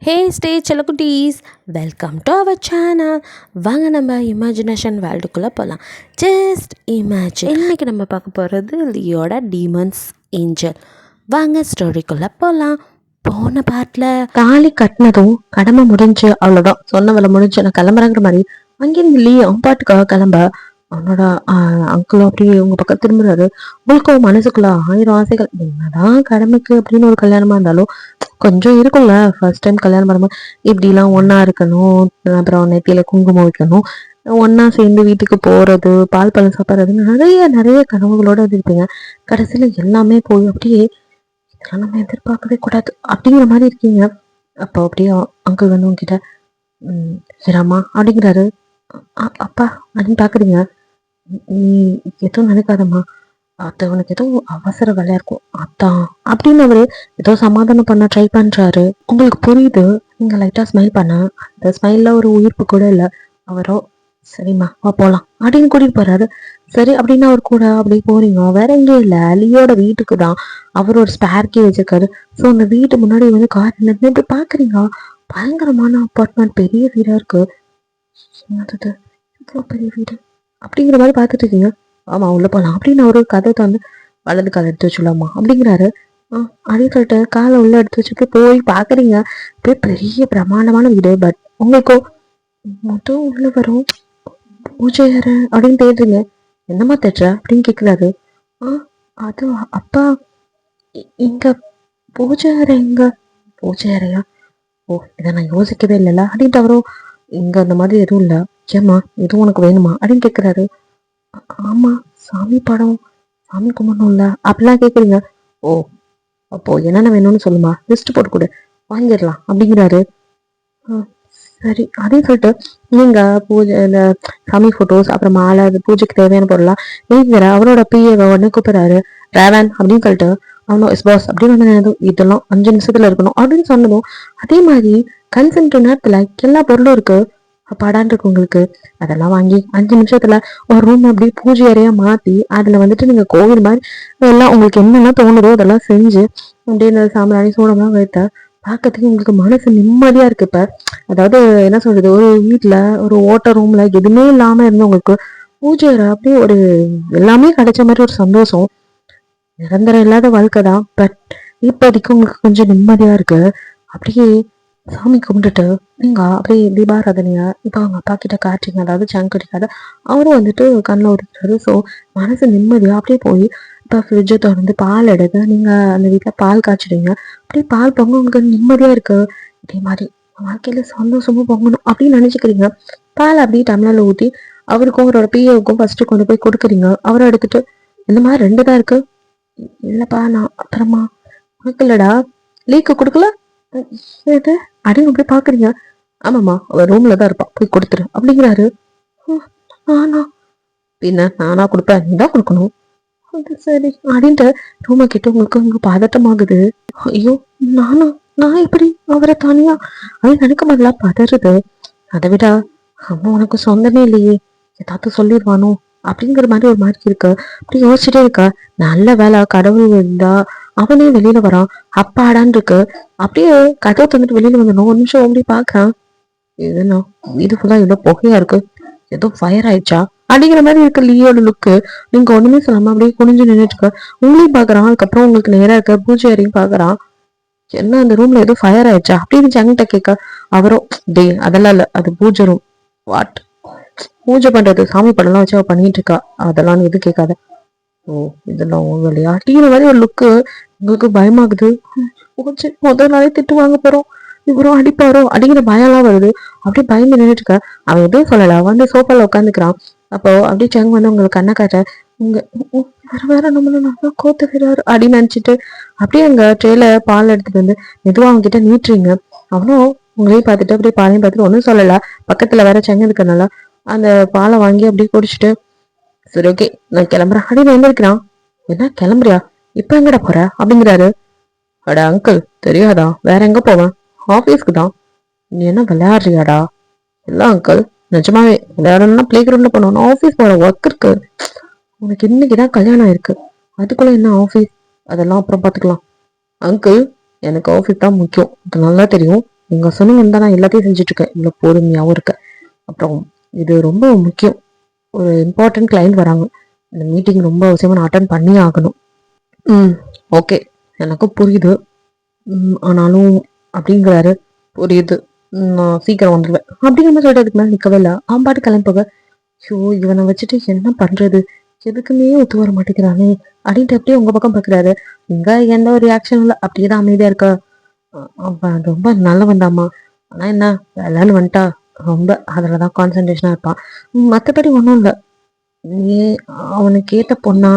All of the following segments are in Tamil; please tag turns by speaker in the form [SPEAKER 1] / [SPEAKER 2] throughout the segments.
[SPEAKER 1] ஹே ஸ்டே செல்லக்குட்டீஸ், வெல்கம் டு அவர் சேனல். வாங்க நம்ம இமேஜினேஷன் வேர்ல்டுக்குள்ளே போகலாம். Just imagine. இன்றைக்கி நம்ம பார்க்க போகிறது லியோட டீமன்ஸ் ஏஞ்சல். வாங்க ஸ்டோரிக்குள்ளே போகலாம். போன பாட்டில் தாலி கட்டினதும் கடமை முடிஞ்சு அவ்வளோதான், சொன்ன வேலை முடிஞ்சு நான் கிளம்புறேங்கிற மாதிரி அங்கேருந்து லியோ பாட்டுக்காக கிளம்ப அவனோட அங்கிளும் அப்படியே உங்க பக்கம் திரும்புறாரு. உங்களுக்கும் மனசுக்குள்ள ஆயிரம் ஆசைகள். என்னதான் கடமைக்கு அப்படின்னு ஒரு கல்யாணமா இருந்தாலும் கொஞ்சம் இருக்கும்ல. ஃபர்ஸ்ட் டைம் கல்யாணம் பண்ணும்போது இப்படிலாம் ஒன்னா இருக்கணும், அப்புறம் நெத்தியில குங்குமம் வைக்கணும், ஒன்னா சேர்ந்து வீட்டுக்கு போறது, பால் பழம் சாப்பிட்றது, நிறைய நிறைய கனவுகளோட இருப்பீங்க. கடைசியில எல்லாமே போய் அப்படியே இதெல்லாம் நம்ம எதிர்பார்க்கவே கூடாது அப்படிங்கிற மாதிரி இருக்கீங்க. அப்போ அப்படியே அங்கிள் வந்து உங்ககிட்ட சரிம்மா அப்படிங்கிறாரு. அப்பா அப்படின்னு பாக்குறீங்க. நீ எதுவும் நினைக்காதம்மா, அது உனக்கு ஏதோ அவசர வேலையா இருக்கும் அதான் அப்படின்னு அவரு ஏதோ சமாதானம் பண்ண ட்ரை பண்றாரு. உங்களுக்கு புரியுது. நீங்க லைட்டா ஸ்மைல் பண்ண அந்த ஸ்மைல்ல ஒரு உயிர்ப்பு கூட இல்ல. அவரோ சரிம்மா வா போலாம் அப்படின்னு கூட்டிட்டு போறாரு. சரி அப்படின்னு அவர் கூட அப்படியே போறீங்க. வேற எங்கேயும் இல்ல, அலியோட வீட்டுக்கு தான். அவர் ஒரு ஸ்பேர் கீ வச்சிருக்காரு. ஸோ அந்த வீட்டு முன்னாடி வந்து கார் நின்று இப்படி பாக்குறீங்க. பயங்கரமான அப்பார்ட்மெண்ட், பெரிய வீடா இருக்கு. இவ்வளோ பெரிய வீடு அப்படிங்கிற மாதிரி பார்த்துட்டு இருக்கீங்க. ஆமா உள்ள போகலாம் அப்படின்னு அவரு கதை வந்து வலது காலை எடுத்து வச்சுலாமா அப்படிங்கிறாரு. அப்படின்னு சொல்லிட்டு காலை உள்ள எடுத்து வச்சுட்டு போய் பாக்குறீங்க. போய் பெரிய பிரமாண்டமான வீடு. பட் உங்களுக்கும் மொத்தம் உள்ள வரும் பூஜை அறை அப்படின்னு தேடுறீங்க. என்னம்மா தேடுற அப்படின்னு கேட்கிறாரு. அது அப்பா இங்க பூஜை அறை, எங்க பூஜை அறையா? ஓ இதை நான் யோசிக்கவே இல்லைல்ல அப்படின்ட்டு அவரும் இங்க அந்த மாதிரி எதுவும் இல்லை. ஏம்மா எதுவும் உனக்கு வேணுமா அப்படின்னு கேட்கிறாரு. ஆமா சாமி படம், சாமி கும்பிடணும்ல அப்படிலாம் கேக்குறீங்க. ஓ அப்போ என்னென்ன வேணும்னு சொல்லுமா, லிஸ்ட் போட்டு கொடு வாங்கிடலாம் அப்படிங்கிறாரு. சரி அப்படின்னு சொல்லிட்டு நீங்க பூஜை இந்த சாமி போட்டோஸ் அப்புறம் மாலை பூஜைக்கு தேவையான பொருள்லாம் நீங்கிற அவரோட பிஏ உடனே கூப்பிடுறாரு. ரேவன் அப்படின்னு சொல்லிட்டு அவனும் எஸ் பாஸ் அப்படின்னு வந்து இதெல்லாம் 5 நிமிஷத்துல இருக்கணும் அப்படின்னு சொன்னதும் அதே மாதிரி கன்சென்ட் நேரத்துல எல்லா பொருளும் இருக்கு. அப்பாடான் இருக்கு உங்களுக்கு. அதெல்லாம் வாங்கி 5 நிமிஷத்துல ஒரு ரூம் அப்படி பூஜை அறையா மாத்தி அதுல வந்துட்டு நீங்க கோவில் மாதிரி எல்லாம் உங்களுக்கு என்னெல்லாம் தோணுதோ அதெல்லாம் செஞ்சு அப்படியே சாம்பிராணி சூடம்லாம் வைத்த பார்க்கறதுக்கு உங்களுக்கு மனசு நிம்மதியா இருக்கு. இப்ப அதாவது என்ன சொல்றது, ஒரு வீட்டுல ஒரு ஓட்ட ரூம்ல எதுவுமே இல்லாம இருந்தவங்களுக்கு பூஜை அறை அப்படியே ஒரு எல்லாமே கிடைச்ச மாதிரி ஒரு சந்தோஷம். நிரந்தரம் இல்லாத வாழ்க்கை தான், பட் இப்போதைக்கு உங்களுக்கு கொஞ்சம் நிம்மதியா இருக்கு. அப்படியே சாமி கும்பிட்டுட்டு நீங்க அப்படியே தீபாராதனையா இப்போ அவங்க அப்பா கிட்ட காட்டுறீங்க. அதாவது சங்கு கிடைக்காத அவரும் வந்துட்டு கண்ணில் ஊற்றிக்கிறாரு. ஸோ மனசு நிம்மதியா அப்படியே போய் இப்போ ஃப்ரிட்ஜை திறந்து பால் எடுத்து நீங்க அந்த வீட்டில் பால் காய்ச்சிடுங்க. அப்படியே பால் பொங்க உங்களுக்கு நிம்மதியா இருக்கு. இதே மாதிரி வாழ்க்கையில சந்தோஷமும் பொங்கணும் அப்படின்னு நினைச்சுக்கிறீங்க. பால் அப்படியே டம்ளர்ல ஊற்றி அவருக்கும் அவரோட பிஏவுக்கும் ஃபர்ஸ்ட் கொண்டு போய் கொடுக்குறீங்க. அவரை எடுத்துட்டு இந்த மாதிரி 2 தான் இருக்கு. இல்லப்பா நான் அப்புறமா உனக்கு இல்லடா லீக்கு கொடுக்கல இது அப்படின்னு போய் பாக்குறீங்க. ஆமாம்மா அவன் ரூம்ல தான் இருப்பான், போய் கொடுத்துரு அப்படிங்கிறாரு. ஆனா பின்ன நானா கொடுப்பேன், நீ தான் கொடுக்கணும். அது சரி அப்படின்ட்டு ரூமை கிட்ட உங்களுக்கு உங்க பதட்டமாகுது. ஐயோ நான் எப்படி அவரை தனியா அப்படின்னு நினைக்க மாதிரிலாம் பதறுது. அதை விட அவன் உனக்கு சொந்தமே இல்லையே, ஏதாவது சொல்லிடுவானோ அப்படிங்கிற மாதிரி ஒரு மாதிரி இருக்கு. அப்படி யோசிச்சுட்டே இருக்க. நல்ல வேலை கடவுள் இருந்தா அவனே வெளியில வரான். அப்பாடான் இருக்கு. அப்படியே கதவை தந்துட்டு வெளியில வந்துடணும். ஒரு நிமிஷம் அப்படி பாக்குறான். இதுனா இது ஃபுல்லா இவ்வளவு புகையா இருக்கு, ஏதோ ஃபயர் ஆயிடுச்சா அப்படிங்கிற மாதிரி இருக்கு லியோட லுக்கு. நீங்க ஒண்ணுமே சொல்லாம அப்படியே குனிஞ்சு நின்றுட்டு இருக்க. உங்களையும் பாக்குறான். அதுக்கப்புறம் உங்களுக்கு நேரா இருக்க பூஜை அறையும் பாக்குறான். என்ன அந்த ரூம்ல ஏதோ ஃபயர் ஆயிடுச்சா அப்படின்னு சங்கிட்ட கேட்க அவரும் டே அதெல்லாம் இல்ல, அது பூஜை ரூம். வாட் பூஜை பண்றது, சாமி படம்லாம் வச்சு அவ பண்ணிட்டு இருக்கா, அதெல்லாம் எது கேட்காத. ஓ இதெல்லாம் உங்க இல்லையா அப்படிங்கிற மாதிரி ஒரு லுக்கு. உங்களுக்கு பயமாகுது. முதல் நாளே திட்டு வாங்க போறோம், இவரும் அடிப்பாரோ அப்படிங்கிற பயம் எல்லாம் வருது. அப்படியே பயந்து நின்றுட்டு இருக்க. அவன் எதுவும் சொல்லல, வந்து சோஃபால உட்காந்துக்கிறான். அப்போ அப்படியே சங் வந்து உங்களுக்கு கண்ணை காட்ட உங்க வேற நம்மள நல்லா கோத்துக்கிறாரு அப்படின்னு நினைச்சிட்டு அப்படியே அங்க ட்ரேல பால் எடுத்துட்டு வந்து மெதுவா அவங்க கிட்ட நீட்டுறீங்க. அவனும் உங்களையும் பார்த்துட்டு அப்படியே பாலையும் பார்த்துட்டு ஒன்றும் சொல்லல. பக்கத்துல வேற சங்க இருக்கனால அந்த பாலை வாங்கி அப்படியே குடிச்சிட்டு சரி ஓகே நான் கிளம்புறேன் அப்படின்னு எழுந்திருக்கிறான். என்ன கிளம்புறியா, இப்ப எங்கடா போற அப்படிங்கிறாரு. அட அங்கிள் தெரியாதா, வேற எங்க போவேன், ஆபீஸ்க்கு தான். நீ என்ன விளையாடுறியாடா? இல்ல அங்கிள் நிஜமாவே விளையாடணும்னா பிளே கிரவுண்ட்ல போனோம், ஆபீஸ் போற ஒர்க் இருக்கு. உனக்கு இன்னைக்குதான் கல்யாணம் இருக்கு, அதுக்குள்ள என்ன ஆபீஸ், அதெல்லாம் அப்புறம் பாத்துக்கலாம். அங்கிள் எனக்கு ஆபீஸ் தான் முக்கியம், அது நல்லா தெரியும். நீங்க சொன்னீங்கன்னு தான் நான் எல்லாத்தையும் செஞ்சுட்டு இருக்கேன், இவ்வளவு பொறுமையாவும் இருக்கேன். அப்புறம் இது ரொம்ப முக்கியம், ஒரு இம்பார்ட்டன்ட் கிளைண்ட் வராங்க, இந்த மீட்டிங் ரொம்ப அவசியமா நான் அட்டன் பண்ணி ஆகணும். ம் ஓகே, எனக்கும் புரியுது. ஆனாலும் அப்படிங்கிறாரு. புரியுது. நான் சீக்கிரம் வந்துடுவேன் அப்படிங்கிற மாதிரி சொல்லிட்டு அதுக்கு மேலே நிற்கவே இல்லை. அவன் பாட்டு கிளம்போக, ஐயோ இவனை வச்சுட்டு என்ன பண்றது, எதுக்குமே ஒத்து வர மாட்டேங்கிறானே அப்படின்ட்டு அப்படியே உங்க பக்கம் பாக்குறாரு. இங்க எந்த ஒரு ரியாக்ஷன் இல்லை, அப்படியே தான் அமைதியா இருக்க. அவன் ரொம்ப நல்லவன் தாம்மா, ஆனா என்ன வேலைன்னு வந்துட்டா ரொம்ப அதுலதான் கான்சன்ட்ரேஷனா இருப்பான், மத்தபடி ஒன்றும் இல்லை. நீ அவனுக்கு ஏத்த பொண்ணா,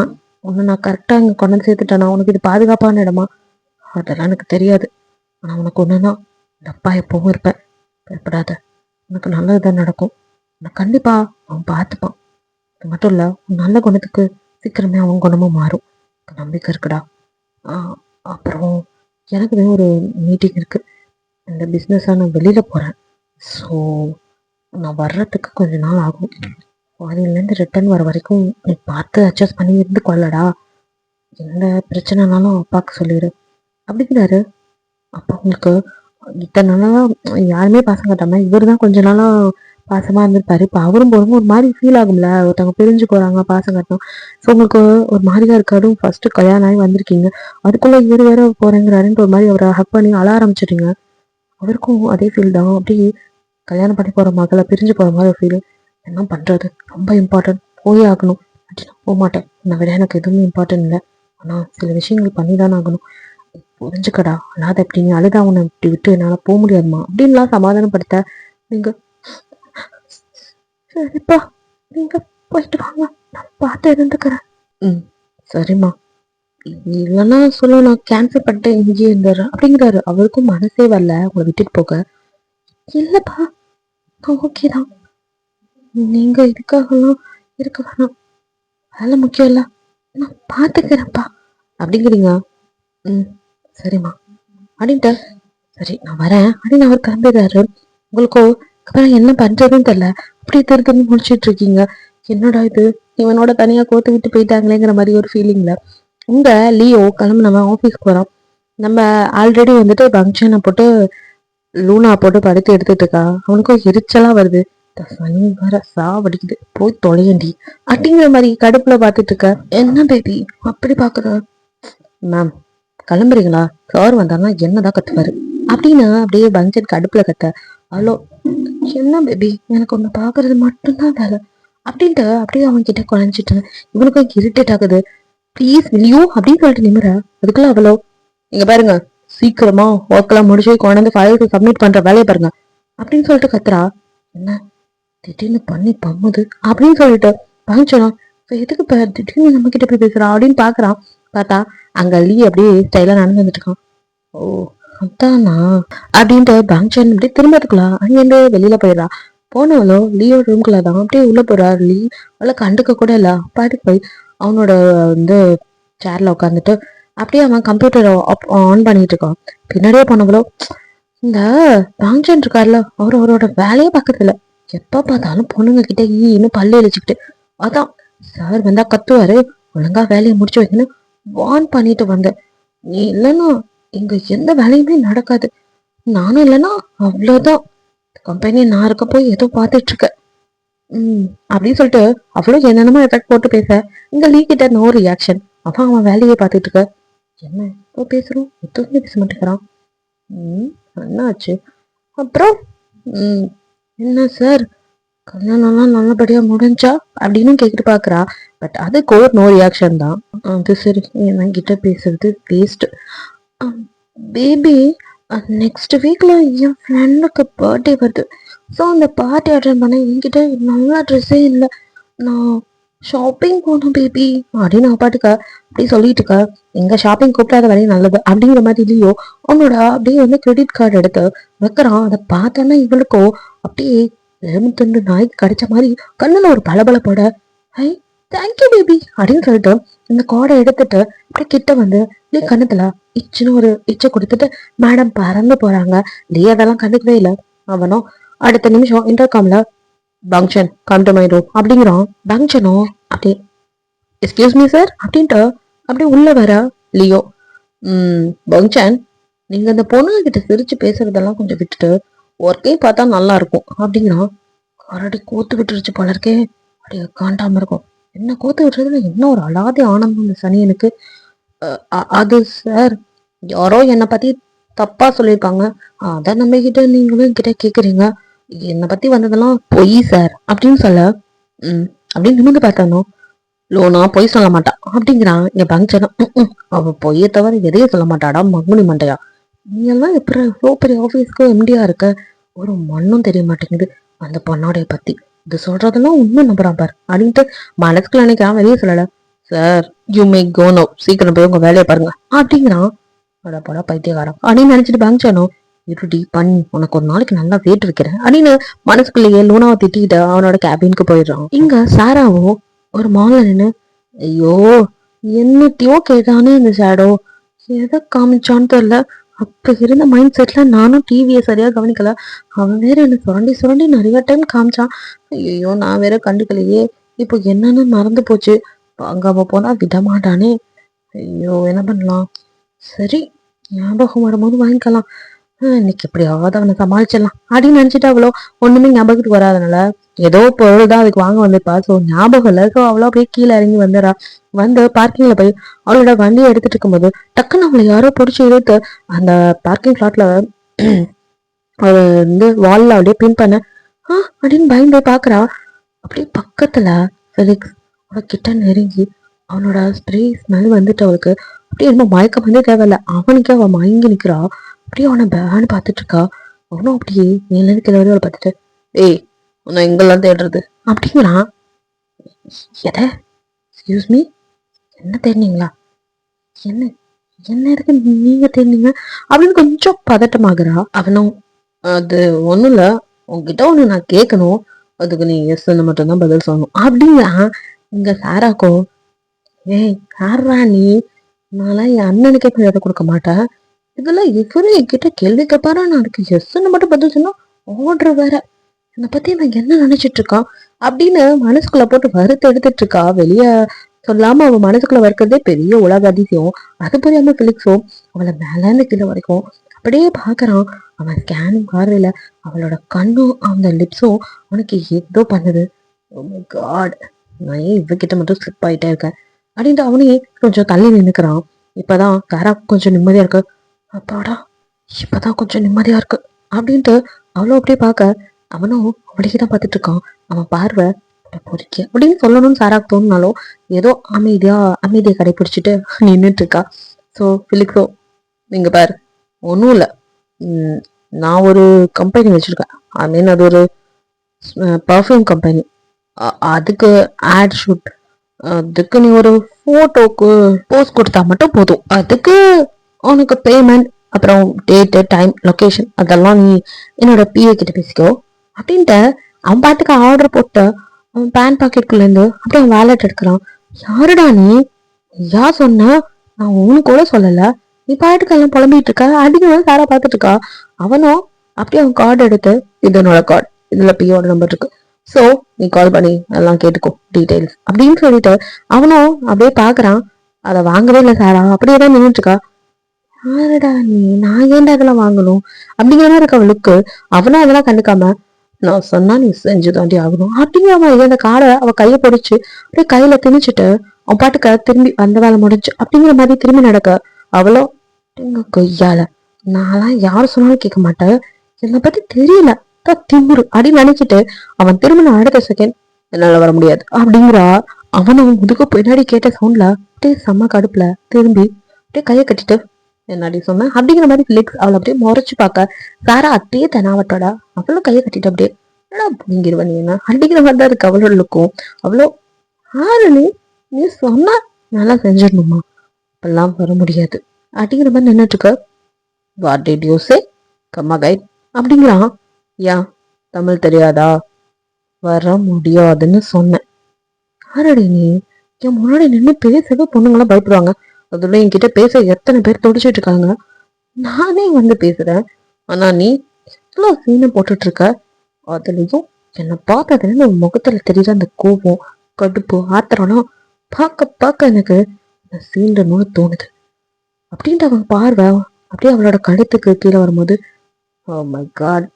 [SPEAKER 1] உன்னை நான் கரெக்டா இங்க கொண்டு வந்து சேர்த்துட்டேனா, உனக்கு இது பாதுகாப்பான இடமா அதெல்லாம் எனக்கு தெரியாது. ஆனா உனக்கு ஒண்ணுன்னா, இந்த அப்பா எப்பவும் இருப்பேன், பயப்படாத, உனக்கு நல்லதுதான் நடக்கும், நான் கண்டிப்பா அவன் பார்த்துப்பான். அது மட்டும் இல்ல, உன் நல்ல குணத்துக்கு சீக்கிரமே அவன் குணமும் மாறும், எனக்கு நம்பிக்கை இருக்குடா. ஆஹ் அப்புறம் எனக்கு ஒரு மீட்டிங் இருக்கு, இந்த பிஸ்னஸா நான் வெளியில போறேன். ஸோ நான் வர்றதுக்கு கொஞ்ச நாள் ஆகும். அதுலேருந்து ரிட்டர்ன் வர வரைக்கும் நீ பார்த்து அட்ஜஸ்ட் பண்ணி இருந்து கொள்ளடா. எந்த பிரச்சனைனாலும் அப்பாவுக்கு சொல்லிடு அப்படிங்கிறாரு. அப்போ உங்களுக்கு இத்தனை நாளா யாருமே பாசம் காட்டாம இவர் தான் கொஞ்ச நாளா பாசமா இருந்திருப்பாரு. இப்போ அவரும் போறவங்க ஒரு மாதிரி ஃபீல் ஆகும்ல, ஒருத்தவங்க பிரிஞ்சு போறாங்க பாசம் காட்டணும். ஸோ உங்களுக்கு ஒரு மாதிரியா இருக்காது. ஃபர்ஸ்ட் கல்யாணம் ஆகி வந்திருக்கீங்க, அதுக்குள்ள இவர் வேற போறேங்கிறாருன்ட்டு ஒரு மாதிரி அவரை ஹக் பண்ணி அழ ஆரம்பிச்சிட்டீங்க. அவருக்கும் அதே ஃபீல் தான். அப்படி கல்யாணம் பண்ணி போற மகளை பிரிஞ்சு போற மாதிரி ஒரு ஃபீல். என்ன பண்றது, ரொம்ப இம்பார்ட்டன்ட், போயே ஆகணும். அப்படின்னு போக மாட்டேன், என்னை விட எனக்கு எதுவுமே இம்பார்ட்டன்ட் இல்லை, ஆனா சில விஷயங்கள் பண்ணிதான் ஆகணும், புரிஞ்சுக்கடா, அல்லாத எப்படி நீ அழுதா உன்னை இப்படி விட்டு என்னால போக முடியாதுமா அப்படின்லாம் சமாதானப்படுத்த. நீங்க சரிப்பா, நீங்க போயிட்டு வாங்க, நான் பார்த்து இருந்துக்கிறேன். சரிம்மா, இல்லைன்னா சொல்ல, நான் கேன்சல் பண்ணிட்டு இங்கேயே இருந்துடுறேன் அப்படிங்கிறாரு. அவருக்கும் மனசே வரல உங்களை விட்டுட்டு போக. இல்லப்பா, ஓகே தான், நீங்க இதுக்காகலாம் இருக்க வேணாம், வேலை முக்கியம் இல்ல, நான் பாத்துக்கிறேன்ப்பா அப்படிங்கிறீங்க. சரிம்மா அப்படின்ட்டு, சரி நான் வரேன் அப்படின்னு அவர் கிளம்பிடுறாரு. உங்களுக்கோ அப்புறம் என்ன பண்றதுன்னு தெரியல, அப்படியே திருத்தம் முடிச்சிட்டு இருக்கீங்க. என்னடா இது, இவனோட தனியா கோத்து விட்டு போயிட்டாங்களேங்கிற மாதிரி ஒரு ஃபீலிங்ல உங்க லியோ கிளம்பு ஆஃபீஸ்க்கு போறோம். நம்ம ஆல்ரெடி வந்துட்டு ஃபங்க்ஷனை போட்டு லூனா போட்டு படுத்து எடுத்துட்டு இருக்கா. அவனுக்கும் எரிச்சலா வருது, சனி வர சாவடிக்குது, போய் தொலையண்டி அப்படிங்கிற மாதிரி கடுப்புல பாத்துட்டு இருக்க. என்ன பேபி அப்படி பாக்குற, மேம் கிளம்புறீங்களா, சார் வந்தாருன்னா என்னதான் கத்துவாரு அப்படின்னு அப்படியே பங்கன் கடுப்புல கத்த. ஹலோ, என்ன பேபி, எனக்கு ஒண்ணு பாக்குறது மட்டும்தான் வேலை அப்படின்ட்டு அப்படியே அவன் கிட்ட குறைஞ்சிட்டு இவனுக்கும் இரிட்டேட் ஆகுது. ப்ளீஸ் வில்யூ அப்படின்னு சொல்லிட்டு நிமிர, அதுக்குள்ள அவ்வளோ, இங்க பாருங்க, சீக்கிரமா ஒர்க் எல்லாம் முடிச்சு கொண்டாந்து ஃபைலுக்கு சப்மிட் பண்ற வேலையை பாருங்க அப்படின்னு சொல்லிட்டு கத்துறா. என்ன திடீர்னு பண்ணி பம்முது அப்படின்னு சொல்லிட்டு பங்கனா, எதுக்கு திடீர்னு நம்ம கிட்ட போய் பேசுறான் அப்படின்னு பாக்குறான். பார்த்தா அங்க லீ அப்படியே ஸ்டைலா நடந்து வந்துட்டு இருக்கான். ஓ அதானா அப்படின்ட்டு பங்கன் அப்படியே திரும்பத்துக்குலாம் அங்கிருந்து வெளியில போயிடறா. போனவளோ லியோ ரூம்குள்ளதான் அப்படியே உள்ள போறா. லீ அவளை கண்டுக்க கூட இல்ல, பாட்டுக்கு போய் அவனோட வந்து சேர்ல உட்காந்துட்டு அப்படியே அவன் கம்ப்யூட்டரை ஆன் பண்ணிட்டு இருக்கான். பின்னாடியே போனவளோ, இந்த பாங்சன் இருக்காருல்ல, அவரோட வேலையே பார்க்கறது இல்ல, எப்ப பார்த்தாலும் பொண்ணுங்க கிட்ட இன்னும் பல்லு இழிச்சுக்கிட்டு. அதான் சார் வந்தா கத்துவாரு, ஒழுங்கா வேலையை முடிச்சு வைக்கணும் வான் பண்ணிட்டு வந்தேன். நீ இல்லைன்னா இங்க எந்த வேலையுமே நடக்காது, நானும் இல்லைன்னா அவ்வளவுதான், கம்பெனி நான் இருக்க போய் ஏதோ பார்த்துட்டு இருக்க. அப்படின்னு சொல்லிட்டு அவ்வளவு என்னென்னமோ எஃபெக்ட் போட்டு பேச, இங்க லீ கிட்ட நோ ரியாக்ஷன். அவன் வேலையை பார்த்துட்டு இருக்க. என்ன இப்போ பேசுறோம், எதுவுமே பேச மாட்டேங்கிறான். என்னாச்சு அப்புறம்? என்ன சார் கல்யாணம்லாம் நல்லபடியா முடிஞ்சா அப்படின்னு கேட்டுட்டு பாக்குறா. பட் அதுக்கு ஒரு நோ ரியாக்ஷன் தான். அது சரி, என்கிட்ட பேசுறது வேஸ்ட். பேபி, நெக்ஸ்ட் வீக்ல என் ஃப்ரெண்டுக்கு பர்த்டே வருது. ஸோ அந்த பார்ட்டி அட்டன் பண்ண என்கிட்ட நல்லா ட்ரெஸ்ஸே இல்லை, நான் ஷாப்பிங் போகணும் பேபி அப்படின்னு நான் பாட்டுக்க அப்படி சொல்லிட்டு இருக்க. எங்க ஷாப்பிங் கூப்பிடாத வரையும் நல்லது அப்படிங்கிற மாதிரி இல்லையோ அவனோட அப்படியே வந்து கிரெடிட் கார்டு எடுத்து வைக்கிறான். அதை பார்த்தோன்னா இவளுக்கோ அப்படியே எலும்பு நாய்க்கு கிடைச்ச மாதிரி கண்ணுல ஒரு பளபளப்போட, ஹை தேங்க்யூ பேபி அப்படின்னு சொல்லிட்டு இந்த கார்டை எடுத்துட்டு அப்படியே கிட்ட வந்து லீ கண்ணத்துல இச்சுன்னு ஒரு இச்சை கொடுத்துட்டு மேடம் பறந்து போறாங்க. லீ அதெல்லாம் கண்டுக்கவே இல்லை. அவனும் அடுத்த நிமிஷம் இன்டர்காம்ல function come to my room அப்படிங்கிறான். பங்க்ஷனோ அப்படியே எக்ஸ்கியூஸ் மீ சார் அப்படின்ட்டு அப்படியே உள்ள வர லியோ. பங்க்ஷன் நீங்க அந்த பொண்ணுங்க கிட்ட சிரிச்சு பேசுறதெல்லாம் கொஞ்சம் விட்டுட்டு ஒர்க்கே பார்த்தா நல்லா இருக்கும் அப்படின்னா கரடி கோத்து விட்டுருச்சு போல இருக்கே. அப்படியே காண்டாம இருக்கும். என்ன கோத்து விட்டுறதுல என்ன ஒரு அலாதி ஆனந்தம் இந்த சனியனுக்கு. அது சார், யாரோ என்னை பத்தி தப்பா சொல்லியிருக்காங்க, அத நம்ம கிட்ட நீங்களும் கிட்ட கேக்குறீங்க. என்னை பத்தி வந்ததெல்லாம் பொய் சார் அப்படின்னு சொல்ல அப்படின்னு நிமிந்து பார்த்தானோ லோனா பொய் சொல்ல மாட்டா அப்படிங்கிறான் என் பங்கச்சனம். அவ பொய்ய தவிர எதையும் சொல்ல மாட்டாடா மகுனி மண்டையா. நீ எல்லாம் எப்படி இவ்வளோ பெரிய ஆபீஸ்க்கு எம்டியா இருக்க, ஒரு மண்ணும் தெரிய மாட்டேங்குது அந்த பொண்ணோடைய பத்தி. இது சொல்றதெல்லாம் உண்மை நம்புறான் பாரு அப்படின்ட்டு மனசுக்குள்ள நினைக்கிறான், வெளியே சொல்லல. Sir you may go now, சீக்கிரம் போய் உங்க வேலையை பாருங்க அப்படிங்கிறான். பட பட பைத்தியகாரம் அப்படின்னு நினைச்சிட்டு பங்கச்சனோ இருடி பண்ணி உனக்கு ஒரு நாளைக்கு நல்லா வேட்டு இருக்கிறேன் அப்படின்னு மனசுக்குள்ளேயே லூனாவை திட்டிக்கிட்டு அவனோட கேபினுக்கு போயிடுறான். இங்க சாராவும் ஒரு மால்ல நின்று ஐயோ என்னத்தையோ கேட்டானே இந்த ஷேடோ, எதை காமிச்சான்னு தெரியல. அப்ப இருந்த மைண்ட் செட்ல நானும் டிவியை சரியா கவனிக்கல. அவன் வேற என்ன சுரண்டி சுரண்டி நிறைய டைம் காமிச்சான். ஐயோ நான் வேற கண்டுக்கலையே. இப்போ என்னன்னு மறந்து போச்சு. அங்க அவ போனா விடமாட்டானே. ஐயோ என்ன பண்ணலாம்? சரி ஞாபகம் வரும்போது வாங்கிக்கலாம். இன்னைக்கு எப்படியாவது அவனை சமாளிச்சிடலாம் அப்படின்னு நினைச்சிட்டு அவ்வளோ ஒண்ணுமே ஞாபகத்துக்கு வராதனால ஏதோ பொருள் தான் அதுக்கு வாங்க வந்திருப்பா. ஸோ ஞாபகம் இல்லை. ஸோ அவ்வளோ அப்படியே கீழே இறங்கி வந்துடுறா. வந்து பார்க்கிங்ல போய் அவளோட வண்டியை எடுத்துட்டு இருக்கும்போது டக்குன்னு அவளை யாரோ பிடிச்சி இழுத்து அந்த பார்க்கிங் ஸ்லாட்ல அவள் வந்து வால்ல அப்படியே பின் பண்ண அப்படின்னு பயந்து போய் பாக்குறா. அப்படியே பக்கத்துல ஃபெலிக்ஸ் அவ கிட்ட நெருங்கி அவனோட ஸ்ப்ரே ஸ்மெல் வந்துட்டு அவளுக்கு அப்படியே ரொம்ப மயக்கம் வந்து தேவையில்ல. அவனுக்கே அவன் மயங்கி நிக்கிறா. அப்படியே அவனை பேன்னு பார்த்துட்டு இருக்கா. அவனும் அப்படியே மேலேருந்து கீழே அவளை பார்த்துட்டு ஏய் உன்னை எங்கெல்லாம் தேடுறது அப்படிங்கிறான். எதை எக்ஸ்கியூஸ் மீ, என்ன தேடினீங்களா? என்ன என்ன இருக்கு நீங்க தேடினீங்க அப்படின்னு கொஞ்சம் பதட்டமாகறா. அவனும் அது ஒண்ணும் இல்ல, உன்கிட்ட ஒண்ணு நான் கேட்கணும், அதுக்கு நீ எஸ் மட்டும்தான் பதில் சொல்லணும் அப்படிங்கிறான். இங்க சாராக்கோ ஏய் யாரா நீ, நான்லாம் என் அண்ணனுக்கே மரியாதை கொடுக்க மாட்டேன், இதெல்லாம் இவரு என்கிட்ட கேள்வி கேட்பாரா, நான் அதுக்கு எஸ்ன்னு மட்டும் பதில் சொன்னா ஆர்டர் வேற, என்னை பத்தி நான் என்ன நினைச்சிட்டு இருக்கான் அப்படின்னு மனசுக்குள்ள போட்டு வறுத்து எடுத்துட்டு இருக்கா. வெளிய சொல்லாம அவன் மனசுக்குள்ள வறுக்கிறதே பெரிய உலக அதிசயம். அது புரியாம பிலிக்ஸோ அவளை மேலேருந்து கீழே வரைக்கும் அப்படியே பாக்குறான். அவன் ஸ்கேனிங் பார்வையில அவளோட கண்ணும் அந்த லிப்ஸும் அவனுக்கு ஏதோ பண்ணுது. ஓ மை காட், நான் ஏன் இவகிட்ட மட்டும் ஸ்லிப் ஆயிட்டே இருக்கேன் அப்படின்ட்டு அவனே கொஞ்சம் தள்ளி நின்னுக்கிறான். இப்பதான் சாரா கொஞ்சம் நிம்மதியா இருக்கு. அப்பாடா இப்பதான் கொஞ்சம் நிம்மதியா இருக்கு அப்படின்ட்டு அவ்வளோ அப்படியே பார்க்க அவனும் அவளுக்குதான் பார்த்துட்டு இருக்கான். அவன் பார்வை பொறிக்க அப்படின்னு சொல்லணும்னு சாராக்கு தோணுனாலும் ஏதோ அமைதியை கடைபிடிச்சிட்டு நின்றுட்டு இருக்கா. ஸோ பிலிக்ஸோ நீங்க பாரு ஒன்றும் இல்லை, நான் ஒரு கம்பெனி வச்சிருக்கேன். ஐ மீன் அது ஒரு பர்ஃப்யூம் கம்பெனி. அதுக்கு ஆட் ஷூட், அதுக்கு நீ ஒரு போட்டோக்கு போஸ்ட் கொடுத்தா மட்டும் போதும். அதுக்கு உனக்கு பேமெண்ட் அப்புறம் டேட்டு டைம் லொக்கேஷன் அதெல்லாம் நீ என்னோட பிஏ கிட்ட பேசிக்கோ அப்படின்ட்டு அவன் பாட்டுக்கு ஆர்டர் போட்டு அவன் பேண்ட் பாக்கெட்டுக்குள்ள இருந்து அப்படியே அவன் வேலட் எடுக்கிறான். யாருடா நீ, யார் சொன்ன, நான் ஒண்ணு கூட சொல்லல, நீ பாட்டுக்கு எல்லாம் புலம்பிட்டு இருக்க அப்படின்னு சாரா பார்த்துட்டு இருக்கா. அவனும் அப்படியே அவன் கார்டு எடுத்து இது என்னோட கார்டு, இதுல பியோட நம்பர் இருக்கு, சோ நீ கால் பண்ணி எல்லாம் கேட்டுக்கோ டீடைல்ஸ் அப்படின்னு சொல்லிட்டு அவனும் அப்படியே பாக்குறான். அதை வாங்கவே இல்லை சாரா, அப்படியே தான் நின்றுட்டு இருக்கா. யாருடா நீ, நான் ஏன்டா அதெல்லாம் வாங்கணும் அப்படிங்கிற மாதிரி இருக்க அவளுக்கு. அவனும் அதெல்லாம் கண்டுக்காம நான் சொன்னா நீ செஞ்சு தாண்டி ஆகணும் அப்படிங்கிற மாதிரி அந்த காடை அவ கையை பிடிச்சு அப்படியே கையில திணிச்சுட்டு அவன் பாட்டுக்க திரும்பி வந்த வேலை முடிஞ்சு அப்படிங்கிற மாதிரி திரும்பி நடக்க அவளோ எங்க கொய்யால நான்லாம் யாரும் சொன்னாலும் கேட்க மாட்டேன், என்னை பத்தி தெரியல திமுரு அப்படின்னு நினைச்சிட்டு அவன் திரும்பின அடுத்த செகண்ட் என்னால வர முடியாது அப்படிங்கிறா. அவனும் முதுக பின்னாடி கேட்ட சவுண்ட்ல அப்படியே செம்ம கடுப்புல திரும்பி அப்படியே கையை கட்டிட்டு என்னடி சொன்ன அப்படிங்கிற மாதிரி பிலிக்ஸ் அவளை அப்படியே முறைச்சு பார்க்க சாரா அப்படியே தெனாவட்டோட அவளும் கையை கட்டிட்டு அப்படியே அப்படிங்கிருவ நீ என்ன அப்படிங்கிற மாதிரி தான் இருக்கு அவளோட லுக்கும். அவ்வளோ ஆறு நீ சொன்னா நல்லா செஞ்சிடணுமா, அப்பெல்லாம் வர முடியாது அப்படிங்கிற மாதிரி நின்றுட்டு இருக்க. What did you say, comma guide அப்படிங்கிறான். யா தமிழ் தெரியாதா, வர முடியாதுன்னு சொன்னேன். ஆரடி நீ, என் முன்னாடி நின்று பேசவே பொண்ணுங்களாம் பயப்படுவாங்க, அதுல என்கிட்ட பேச எத்தனை பேர் துடிச்சிட்டு இருக்காங்க, நானே வந்து பேசுறேன், ஆனா நீ இவ்வளவு சீனை போட்டுட்டு இருக்க. அதுலயும் என்னை பார்த்ததுன்னு உன் முகத்துல தெரியுற அந்த கோபம் கடுப்பு ஆத்திரம்லாம் பார்க்க பார்க்க எனக்கு சீண்டணும்னு தோணுது அப்படின்ட்டு அவன் பார்வை அப்படியே அவளோட கழுத்துக்கு கீழே வரும்போது, ஓ மை காட்,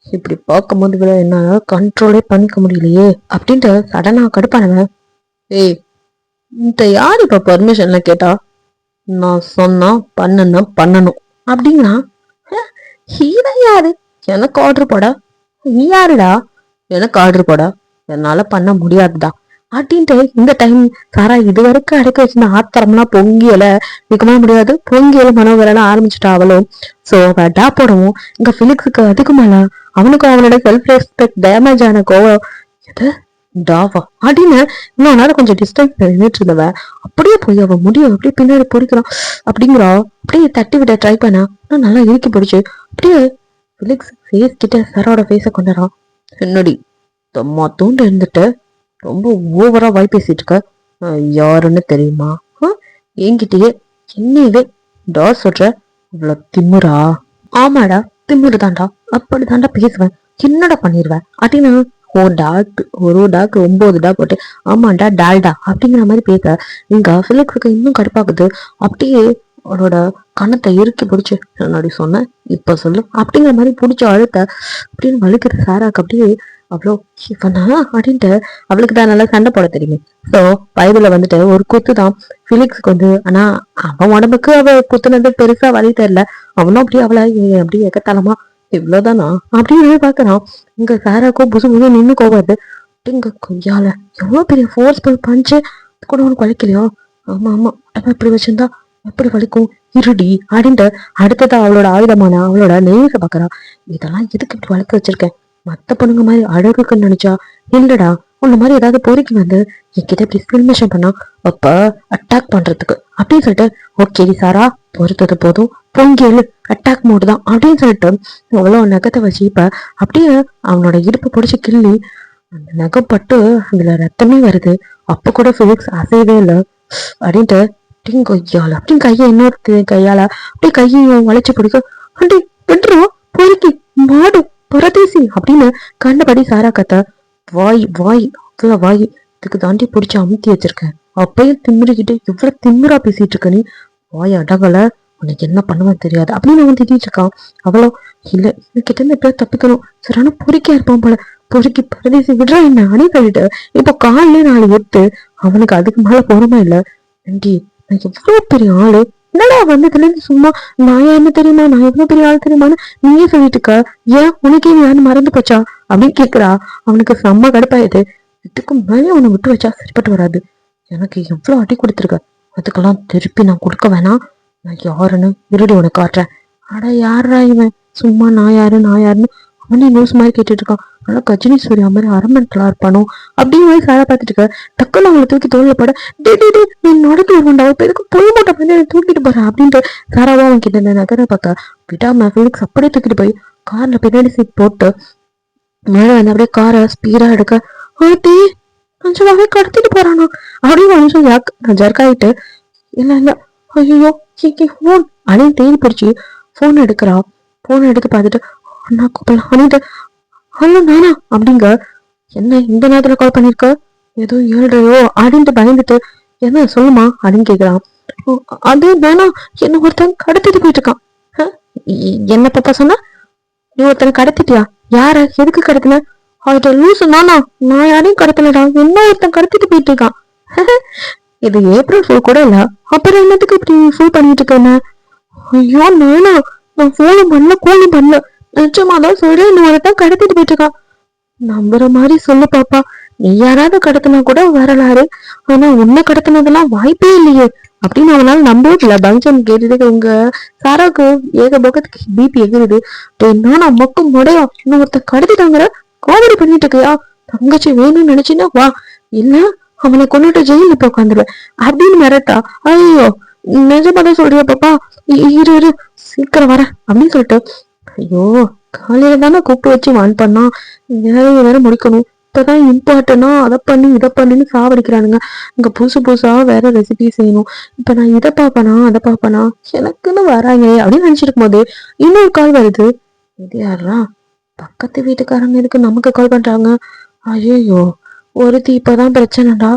[SPEAKER 1] இப்படி பார்க்கும்போது இவள என்னால கண்ட்ரோலே பண்ணிக்க முடியலையே அப்படின்ட்டு சடனா கடுப்பானவன், ஏய் இந்த யார் இப்ப பர்மிஷன்ல கேட்டா? நான் சொன்னா பண்ணனா பண்ணணும் அப்படின்னா, இவன் யாரு எனக்கு ஆர்டர் போட? நீ யாருடா எனக்கு ஆர்டர் போட? என்னால பண்ண முடியாதுடா அப்படின்ட்டு இந்த டைம் சாரா இது வரைக்கும் அடக்க வச்சிருந்த ஆத்திரம்லாம் பொங்கியல நிக்கவே முடியாது. பொங்கியல மனோவரெல்லாம் ஆரம்பிச்சுட்டா அவளும். சோ அவ டா போடவும் இங்க பிலிக்ஸுக்கு அதுக்கு மேல அவனுக்கும் அவனோட செல்ஃப் ரெஸ்பெக்ட் டேமேஜ் ஆன கோவம், எது டாவா அப்படின்னு இன்னும் நேரம் கொஞ்சம் டிஸ்டன்ஸ் நின்றுட்டு இருந்தவ அப்படியே போய் அவ முடியும் அப்படியே பின்னாடி பொறிக்கிறான் அப்படிங்கிறா. அப்படியே தட்டி விட ட்ரை பண்ணா, நல்லா இறுக்கி பிடிச்சு அப்படியே பிலிக்ஸ் ஃபேஸ் கிட்ட சரோட ஃபேஸ கொண்டாரான். என்னடி தம்மா தூண்டு இருந்துட்டு ரொம்ப ஓவரா வாய் பேசிட்டு இருக்க, யாருன்னு தெரியுமா? என்கிட்டயே என்னையவே டாஸ் சொல்ற, இவ்வளவு திமுறா? ஆமாடா திமுரு தாண்டா, அப்படிதாண்டா பேசுவேன், என்னடா பண்ணிருவேன் அப்படின்னு ஒரு டாக் 9 டா போட்டு ஆமாண்டா டால்டா அப்படிங்கிற மாதிரி பேச இங்க பிலிக்ஸுக்கு இன்னும் கடுப்பாக்குது. அப்படியே அவளோட கணத்தை இறுக்கி பிடிச்சு, என்னடி சொன்ன இப்ப சொல்லு அப்படிங்கிற மாதிரி பிடிச்ச அழுத்த அப்படின்னு வலிக்கிற சாராக்கு அப்படியே அவ்வளோ இவனா அப்படின்ட்டு அவளுக்கு தான் நல்லா சண்டை போட தெரியுமே. ஸோ பைபிள்ல வந்துட்டு ஒரு குத்து தான் பிலிக்ஸுக்கு வந்து, ஆனா அவன் உடம்புக்கு அவ குத்துனது பெருசா வழி தெரியல. அவனும் அப்படியே அவளை அப்படியே எக்கத்தாளமா இவ்வளவுதானா அப்படின்னு பாக்குறான். இங்க சாராக்கும் புசு புசு நின்னு கோவாது. இங்க கொய்யால எவ்வளவு பெரிய ஃபோர்ஸ்ஃபுல் பஞ்சு கூட உனக்கு வலிக்கலையோ? ஆமா ஆமா இப்படி வச்சிருந்தா எப்படி வலிக்கும் இருடி அப்படின்ட்டு அடுத்ததா அவளோட ஆயுதமான அவளோட நெய்ஸ பாக்குறா. இதெல்லாம் எதுக்கு இப்படி வளர்க்க வச்சிருக்கேன்? மத்த பொண்ணுங்க மாதிரி அழகுக்குன்னு நினைச்சா இல்லடா, உன்ன மாதிரி ஏதாவது பொறுக்கி வந்து என்கிட்ட டிஸ்கிரிமினேஷன் பண்ணா அப்ப அட்டாக் பண்றதுக்கு அப்படின்னு சொல்லிட்டு, ஓகே சாரா பொறுத்தது போதும் பொங்கல் அட்டாக் மோடு தான் அப்படின்னு சொல்லிட்டு அவ்வளவு நகத்தை வச்சு இப்ப அப்படியே அவனோட இடுப்பு பிடிச்சி கிள்ளி அந்த நகம் பட்டு அதுல ரத்தமே வருது. அப்ப கூட பிலிக்ஸ் அசையவே இல்லை அப்படின்ட்டு கொய்யால அப்படின்னு கையை இன்னொரு கையால அப்படியே கையையும் வளைச்சு பிடிக்க, அப்படி விட்டுருவோம் பொறுக்கி மாடு பரதேசி அப்படின்னு கண்டபடி சாரா கத்த, வாய் வாய் அவ்வளவு வாய் இதுக்கு தாண்டி பிடிச்சி அமுத்தி வச்சிருக்கேன். அப்பயும் திமிரிக்கிட்டு எவ்வளவு திமிரா பேசிட்டு இருக்க நீ, வாய் அடங்கல, உனக்கு என்ன பண்ணுவேன்னு தெரியாது அப்படின்னு அவன் திட்டிட்டு இருக்கான். அவளும் இல்ல கிட்ட இருந்து எப்படியா தப்பிக்கணும், சரியான பொறுக்கியா இருப்பான் போல, பொறுக்கி பரதேசி விடுறா என்ன அணி கழிட்டு இப்ப காலிலே 4 எட்டு அவனுக்கு அதுக்கு மேல பொறுமை இல்ல. நன்றி நான் எவ்வளவு பெரிய ஆளு, என்னடா வந்ததுல இருந்து சும்மா நான் யாருன்னு தெரியுமா, நான் எவ்வளவு பெரிய ஆள் தெரியுமான்னு நீயே சொல்லிட்டு இருக்க, ஏன் உனக்கே யாருன்னு மறந்து போச்சா அப்படின்னு கேக்குறா. அவனுக்கு செம்ம கடுப்பாயுது. இதுக்கு மேலே உன்னை விட்டு வச்சா சரிப்பட்டு வராது, எனக்கு எவ்வளவு அடி கொடுத்துருக்க, அதுக்கெல்லாம் திருப்பி நான் கொடுக்க வேணாம், நான் யாருன்னு இருடி உனக்கு காட்டுறேன். அட யாரா இவன், சும்மா நான் யாருன்னு அவனே நியூஸ் மாதிரி கேட்டுட்டு இருக்கான். நல்லா கஜினி சூர்யா மாதிரி அரமெண்டலா இருப்பானோ அப்படின்னு மாதிரி சாரா பார்த்துட்டு இருக்க. டக்குன்னு அவங்களை தூக்கி தோல்ல போட, டே நீ நடந்து வருவான்டா, இப்ப எதுக்கு பொய் மூட்டை பண்ணி தூக்கிட்டு போற அப்படின்ட்டு சாராவா அவன் கிட்ட நகர பார்க்க விடாம பிலிக்ஸ் அப்படியே தூக்கிட்டு போய் கார்ல பின்னாடி சீட் போட்டு மேல வந்து அப்படியே காரை ஸ்பீடா எடுக்க, ஆத்தி கொஞ்சமாவே கடத்திட்டு போறானா அப்படின்னு கொஞ்சம் ஜர்க்காயிட்டு, இல்ல இல்ல ஐயோ போன் அப்படின்னு தேடி பிடிச்சி போன் எடுக்கிறா. போன் எடுத்து பார்த்துட்டு அண்ணா கூப்பிடலாம் அப்படின்ட்டு, ஹலோ நானா அப்படிங்க, என்ன இந்த நேரத்துல கால் பண்ணிருக்க, ஏதோ 7:30 அப்படின்ட்டு பயந்துட்டு, என்ன சொல்லுமா அப்படின்னு கேக்குறான். அது வேணாம், என்ன ஒருத்தன் கடத்திட்டு போயிட்டு இருக்கான். என்ன பாப்பா சொன்னா, நீ ஒருத்தனை கடத்திட்டியா, யார எதுக்கு கடத்தின? அது லூசு நானா, நான் யாரையும் கடத்தலடா, என்ன ஒருத்தன் கடத்திட்டு போயிட்டு இருக்கான். இது ஏப்ரல் ஃபுல் கூட இல்ல, அப்புறம் என்னத்துக்கு இப்படி ஃபுல் பண்ணிட்டு இருக்கேன்னு? ஐயோ நானா, நான் ஃபோனும் பண்ணல கோலும் பண்ணல, நிச்சயமாதான் சொல்றேன், இன்னும் ஒருத்தன் கடத்திட்டு போயிட்டு இருக்கான். நம்புற மாதிரி சொல்லு பாப்பா, நீ யாராவது கடத்தினா கூட வரலாறு, ஆனா உன்னை கடத்தினதெல்லாம் வாய்ப்பே இல்லையே அப்படின்னு அவனால நம்பவே பங்கன் கேட்டுட்டு உங்க சாராக்கு ஏக பக்கத்துக்கு பிபி எகிருது. நானா மக்கும் முடையா, இன்னும் ஒருத்த கடத்திட்டாங்கிற காமெடி பண்ணிட்டு இருக்கையா, தங்கச்சி வேணும்னு நினைச்சின்னா வா, இல்ல அவனை கொண்டுட்டு ஜெயில போய் உட்காந்துருவேன் அப்படின்னு மிரட்டா. ஐயோ நிஜமாதான் சொல்றியா பாப்பா, இரு சீக்கிரம் வர அப்படின்னு சொல்லிட்டு, ஐயோ காலையில தானே கூப்பிட்டு வச்சு வான் பண்ணா, வேலையை வேற முடிக்கணும், இப்பதான் இம்பார்ட்டனா அதை பண்ணி இதை பண்ணின்னு சாவடிக்கிறானுங்க, இங்க புதுசா வேற ரெசிபி செய்யணும், இப்ப நான் இதை பாப்பனா அதை பாப்பனா, எனக்குன்னு வராங்க அப்படின்னு நினைச்சிருக்கும் போது இன்னொரு கால் வருது. இது யாரா, பக்கத்து வீட்டுக்காரங்க எதுக்கு நமக்கு கால் பண்றாங்க? ஐயோ ஒருத்தி இப்பதான் பிரச்சனைடா,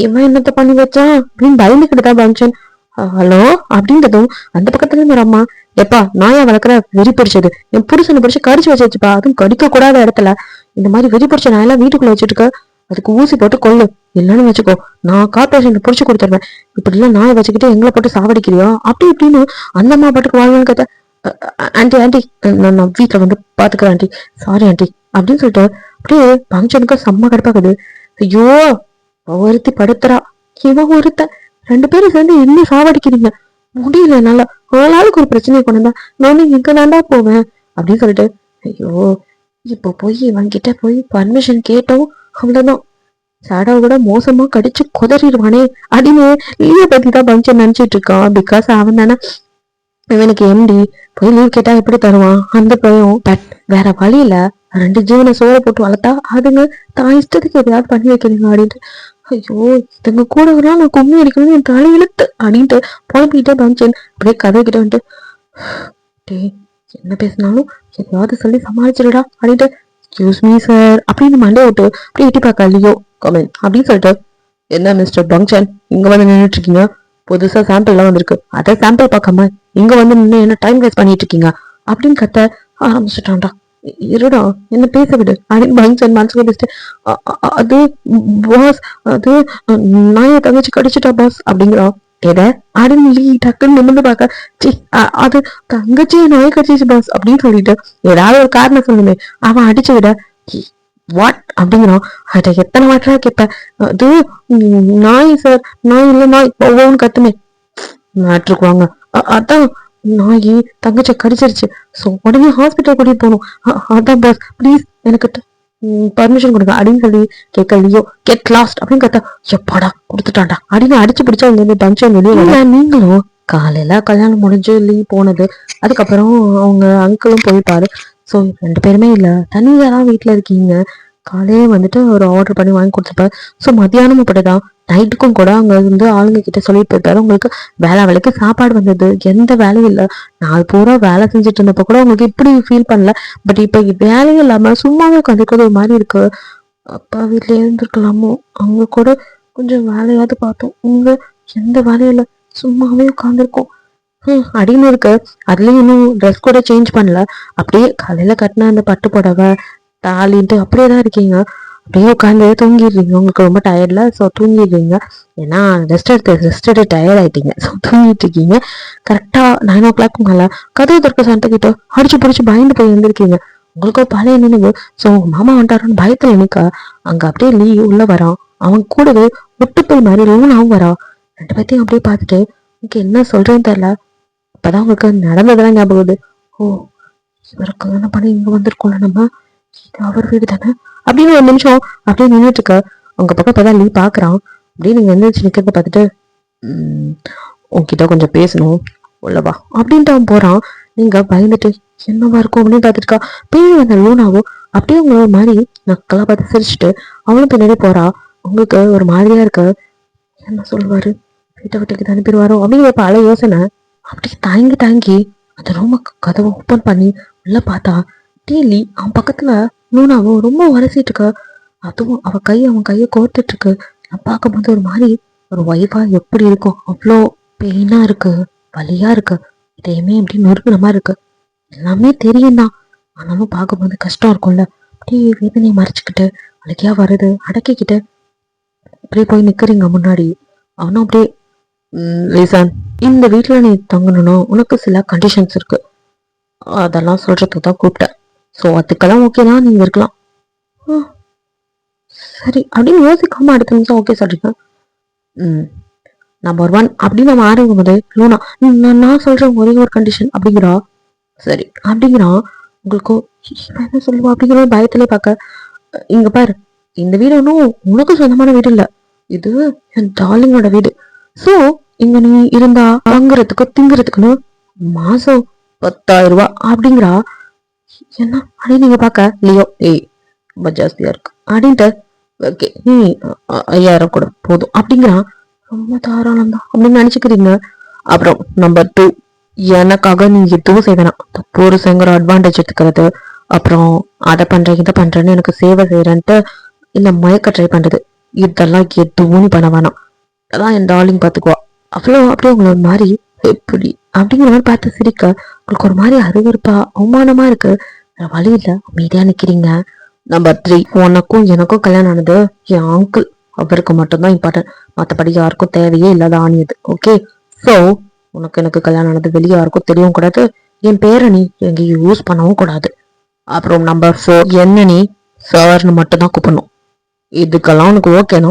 [SPEAKER 1] இவன் என்னத்த பண்ணி வச்சான் அப்படின்னு பயந்துக்கிட்டுதான் பங்கன். ஹலோ அப்படின்றதும் அந்த பக்கத்துல இருந்து ஒரு அம்மா, எப்பா நாயா வளர்க்குற வெறி பிடிச்சது, என் புருஷனை பிடிச்சி கடிச்சு வச்சுப்பா, அதுவும் கடிக்க கூடாத இடத்துல இந்த மாதிரி வெறி பிடிச்ச நாயெல்லாம் வீட்டுக்குள்ள வச்சுட்டு இருக்க, அதுக்கு ஊசி போட்டு கொள்ளு, இல்லைன்னு வச்சுக்கோ நான் கார்பரேஷன் புடிச்சு கொடுத்துருவேன், இப்படி எல்லாம் நாயை வச்சுக்கிட்டு எங்களை போட்டு சாவடிக்கிறியா அப்படி இப்படின்னு அந்த அம்மா பாட்டுக்கு வாழ்வான்னு கேட்ட, ஆன்டி ஆன்டி நான் வீட்டுல வந்து பாத்துக்கிறேன் ஆன்டி, சாரி ஆன்டி அப்படின்னு சொல்லிட்டு அப்படியே பங்கனுக்கு செம்ம கடுப்பாக்குது. ஐயோ ஒருத்தி படுத்துறா, இவன் ஒருத்த, ரெண்டு பேரும் சேர்ந்து என்ன சாவடிக்கிறீங்க, முடியல என்னால, ஆளாளுக்கு ஒரு பிரச்சனையை கொண்டு வந்தா நானும் இங்க தாண்டா போவேன் அப்படின்னு சொல்லிட்டு, ஐயோ இப்போ போய் இவன் கிட்ட போய் பர்மிஷன் கேட்டோம் அவ்வளவுதான், ஷாடோ கூட மோசமா கடிச்சு குதறிடுவானே அப்படின்னு லீவ பத்தி தான் பங்கன் நினைச்சிட்டு இருக்கான். பிகாஸ் அவன் தானே இவனுக்கு எம்டி, போய் லீவ் கேட்டா எப்படி தருவான் அந்த பயம். பட் வேற வழியில ரெண்டு ஜீவனை சோற போட்டு வளர்த்தா அதுங்க தான் இஷ்டத்துக்கு எதையாவது பண்ணி வைக்கிறீங்க அப்படின்ட்டு, ஐயோ இதுங்க கூட நான் கும்மி அடிக்கணும் என் தலை இழுத்து அப்படின்ட்டு புலம்பிக்கிட்டே பங்கன் அப்படியே கதை கிட்ட வந்துட்டு, டே என்ன பேசினாலும் எதையாவது சொல்லி சமாளிச்சிருடா அப்படின்ட்டு, எக்ஸ்கியூஸ் மீ சார் அப்படின்னு மண்டே விட்டு அப்படியே எட்டி பார்க்க லியோ கமெண்ட் அப்படின்னு சொல்லிட்டு, என்ன மிஸ்டர் பங்க்சன் இங்க வந்து நின்றுட்டு இருக்கீங்க, புதுசா சாம்பிள் எல்லாம் வந்திருக்கு, அதை சாம்பிள் பார்க்காம இங்க வந்து நின்று என்ன டைம் வேஸ்ட் பண்ணிட்டு இருக்கீங்க அப்படின்னு கத்த ஆரம்பிச்சுட்டான்டா. இருடா என்ன பேச விடு அப்படின்னு பங்க்சன் மனசுக்கு பேசிட்டு, அது பாஸ், அது நான் என் தங்கச்சி கடிச்சிட்டா பாஸ் அப்படிங்கிறா. எதை அப்படின்னு டக்குன்னு நிமிர்ந்து பார்க்க, சி அது தங்கச்சி நாய் கடிச்சிச்சு பாஸ் அப்படின்னு சொல்லிட்டு ஏதாவது ஒரு காரணம் சொல்லுமே, அவன் அடிச்சு விட வாட் அப்படிங்கிறான். அட எத்தனை வாட்டரா கேட்ப, அது நாய் சார், நாய் இல்ல நாய் ஒவ்வொன்னு கத்துமே நாட்டுக்குவாங்க, அதான் நாய் தங்கச்சி கடிச்சிருச்சு, ஸோ உடனே ஹாஸ்பிட்டல் கூட்டிட்டு போகணும், அதான் பாஸ் ப்ளீஸ் எனக்கு பர்மிஷன் கொடுங்க அப்படின்னு சொல்லி கேட்கலையோ, கெட் லாஸ்ட் அப்படின்னு கத்தா, எப்பாடா கொடுத்துட்டான்டா அப்படின்னு அடிச்சு பிடிச்சா இங்க பங்க்சன் வெளியே. நீங்களும் காலையில கல்யாணம் முடிஞ்சு லீவ் போனது, அதுக்கப்புறம் அவங்க அங்கிளும் போயிட்டாரு, ஸோ ரெண்டு பேருமே இல்லை தனியாக தான் வீட்டில் இருக்கீங்க. காலையே வந்துட்டு ஒரு ஆர்டர் பண்ணி வாங்கி கொடுத்துருப்பாரு, ஸோ மத்தியானமும் அப்படிதான், நைட்டுக்கும் கூட அங்கே வந்து ஆளுங்க கிட்ட சொல்லிட்டு போயிருப்பாரு, உங்களுக்கு வேலைக்கு சாப்பாடு வந்தது, எந்த வேலையும் இல்லை, நாலு பூரா வேலை செஞ்சுட்டு இருந்தப்ப கூட உங்களுக்கு இப்படி ஃபீல் பண்ணல, பட் இப்போ வேலையும் இல்லாமல் சும்மாவே உட்காந்துக்கிறது ஒரு மாதிரி இருக்கு, அப்பா வீட்லயே இருந்திருக்கலாமோ, அவங்க கூட கொஞ்சம் வேலையாவது பார்த்தோம், உங்க எந்த வேலையும் இல்லை சும்மாவே உட்காந்துருக்கோம் அப்படின்னு இருக்கு. அதுலயும் இன்னும் ட்ரெஸ் கூட சேஞ்ச் பண்ணல, அப்படியே காலையில கட்டின அந்த பட்டு புடவை தாலின்ட்டு அப்படியே தான் இருக்கீங்க, அப்படியே உட்காந்து தூங்கிடுறீங்க, உங்களுக்கு ரொம்ப டயர்ட்ல ஸோ தூங்கிடுறீங்க, ஏன்னா ரெஸ்ட் எடுத்து டயர்ட் ஆயிட்டீங்க, ஸோ தூங்கிட்டு இருக்கீங்க. கரெக்டா 9 o'clock மேல கதவு திறக்க சண்டைக்கிட்ட அடிச்சு பிடிச்சி பயந்து போய் எழுந்திருக்கீங்க. உங்களுக்கு பழைய நினைவு, ஸோ உங்க மாமா வந்துட்டாருன்னு பயத்துல நினைக்க அங்க அப்படியே லீ உள்ள வரான், அவன் கூடவே ஒட்டுப்போய் மாதிரி லூனாவும் வரா. ரெண்டு பேர்த்தையும் அப்படியே பார்த்துட்டு உங்களுக்கு என்ன சொல்றேன்னு தெரியல, அப்பதான் உங்களுக்கு நடந்ததெல்லாம் ஞாபகம் வருது. ஓ இவருக்கு என்ன பண்ணி இங்க வந்திருக்கோம்ல நம்ம, இது அவர் வீடு தானே அப்படின்னு ஒரு நிமிஷம் அப்படியே நின்றுட்டு இருக்க, உங்க பக்கம் இப்பதான் லீ பாக்குறான், அப்படியே நீங்க எந்திரிச்சு நிக்கிறத பார்த்துட்டு, உங்ககிட்ட கொஞ்சம் பேசணும் உள்ளவா அப்படின்ட்டு அவன் போறான். நீங்க பயந்துட்டு என்னவா இருக்கும் அப்படின்னு பார்த்துருக்கா, பேய் வந்த லூனாவோ அப்படியே உங்களை ஒரு மாதிரி நக்கலா பார்த்து சிரிச்சுட்டு அவனும் பின்னாடி போறா. உங்களுக்கு ஒரு மாதிரியா இருக்கு, என்ன சொல்லுவாரு, வீட்டை விட்டுக்கு அனுப்பிடுவாரோ அப்படின்னு பல யோசனை. அப்படி தாங்கி அந்த ரூமுக்கு கதவை ஓப்பன் பண்ணி உள்ள பார்த்தா டீலி அவன் பக்கத்துல லூனாவோ ரொம்ப உரசிட்டு இருக்க, அதுவும் அவன் கையை கோர்த்துட்டு இருக்கு. நான் பார்க்கும்போது ஒரு மாதிரி ஒரு ஒய்ஃபா எப்படி இருக்கும், அவ்வளோ பெயினா இருக்கு, வலியா இருக்கு, இதையுமே அப்படி நொறுக்குன மாதிரி இருக்கு, எல்லாமே தெரியும் தான், ஆனாலும் பார்க்கும்போது கஷ்டம் இருக்கும்ல, அப்படியே வேதனையை மறைச்சுக்கிட்டு அழகியா வருது அடக்கிக்கிட்டு அப்படியே போய் நிக்கிறீங்க முன்னாடி. அவனும் அப்படியே ரீசன், இந்த வீட்டுல நீ தங்கணும்னா உனக்கு சில கண்டிஷன்ஸ் இருக்கு, அதெல்லாம் சொல்றதுக்கு தான் கூப்பிட்டேன், ஸோ அதுக்கெல்லாம் ஓகே தான் நீங்க இருக்கலாம். சரி அப்படின்னு யோசிக்காம அடுத்த நிமிஷம் ஓகே சொல்றீங்க. நம்பர் 1 அப்படின்னு நம்ம ஆரம்பிக்கும் போது லூனா நான் சொல்றேன் ஒரே ஒரு கண்டிஷன் அப்படிங்கிறா. சரி அப்படிங்கிறான். உங்களுக்கும் என்ன சொல்லுவா அப்படிங்கிற பயத்திலே பார்க்க, இங்க பாரு இந்த வீடு ஒன்றும் உனக்கு சொந்தமான வீடு இல்லை, இது என் டார்லிங்கோட வீடு, ஸோ இங்க நீ இருந்தா வாங்குறதுக்கு திங்குறதுக்குன்னு மாசம் 10,000 ரூபாய் அப்படிங்கிறா. என்ன அப்படின்னு நீங்க பாக்க லியோ, ஏய் ரொம்ப ஜாஸ்தியா இருக்கு அப்படின்ட்டு, ஓகே நீ 5,000 கூட போதும் அப்படிங்கிறான். ரொம்ப தாராளம் தான் அப்படின்னு நினைச்சுக்கிறீங்க. அப்புறம் நம்பர் 2, எனக்காக நீ எதுவும் செய்வேனா, புருஷங்கிற அட்வான்டேஜ் எடுத்துக்கிறது, அப்புறம் அதை பண்றேன் இதை பண்றேன்னு எனக்கு சேவை செய்யறேன்ட்டு இந்த மயக்க ட்ரை பண்றது, இதெல்லாம் எதுவும் நீ பண்ண வேணாம், அதான் என் டார்லிங் பாத்துக்குவா, அவ்வளோ அப்படியே உங்களை ஒரு மாதிரி எப்படி அப்படிங்கிற மாதிரி பார்த்து சிரிக்க உங்களுக்கு ஒரு மாதிரி அருவருப்பா அவமானமா இருக்கு. வேற வழி இல்ல அமைதியா நிக்கிறீங்க. நம்பர் 3, உனக்கும் எனக்கும் கல்யாணம் ஆனது என் அங்கிள் அவருக்கு மட்டும்தான் இம்பார்ட்டன்ட், மற்றபடி யாருக்கும் தேவையே இல்லாத ஆணியது. ஓகே, ஸோ உனக்கு எனக்கு கல்யாணம் ஆனது வெளியே யாருக்கும் தெரியவும் கூடாது, என் பேரை நீ எங்கேயும் யூஸ் பண்ணவும் கூடாது. அப்புறம் நம்பர் 4, என்ன நீ சார்னு மட்டும் தான் கூப்பிடணும். இதுக்கெல்லாம் உனக்கு ஓகேனா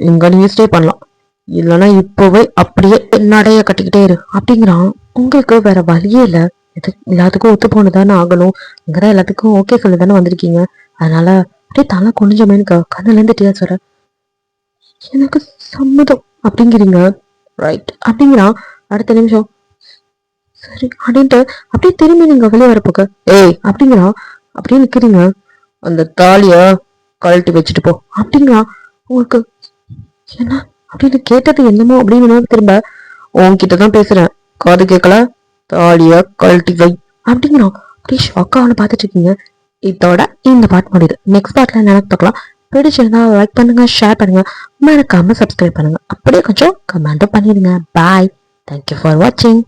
[SPEAKER 1] இங்க நீ ஸ்டே பண்ணலாம், இல்லைன்னா இப்போவே அப்படியே நடைய கட்டிக்கிட்டே இரு அப்படிங்கிறான். உங்களுக்கு வேற வழியே இல்லை, இது எல்லாத்துக்கும் ஒத்து போனதானே ஆகணும், இங்கதான் எல்லாத்துக்கும் ஓகே சொல்லி தானே வந்திருக்கீங்க, அதனால அப்படியே தலை குனிஞ்சமே கண்ணுல இருந்து டீயா சொல்ற எனக்கு சம்மதம் அப்படிங்கிறீங்க. ரைட் அப்படிங்கிறான். அடுத்த நிமிஷம் சரி அப்படின்ட்டு அப்படியே திரும்பி நீங்க வெளியே வரப்போக்க ஏய் அப்படிங்கிறான். அப்படியே நிக்கிறீங்க. அந்த தாலிய கழட்டி வச்சுட்டு போ அப்படிங்கிறான். உங்களுக்கு என்ன அப்படின்னு கேட்டது என்னமோ அப்படின்னு திரும்ப உன்கிட்டதான் பேசுறேன், காது கேட்கல, தாலிய கழட்டி வை அப்படிங்கிறான். அப்படியே ஷாக்கா அவனை பார்த்துட்டு இருக்கீங்க. இதோட இந்த பார்ட் முடியுது. நெக்ஸ்ட் பார்ட்ல என்ன பார்க்கலாம். பிடிச்சிருந்தா லைக் பண்ணுங்க, ஷேர் பண்ணுங்க, மறக்காம சப்ஸ்கிரைப் பண்ணுங்க, அப்படியே கொஞ்சம் கமெண்ட்டும் பண்ணிடுங்க. பாய், தேங்க்யூ ஃபார் வாட்சிங்.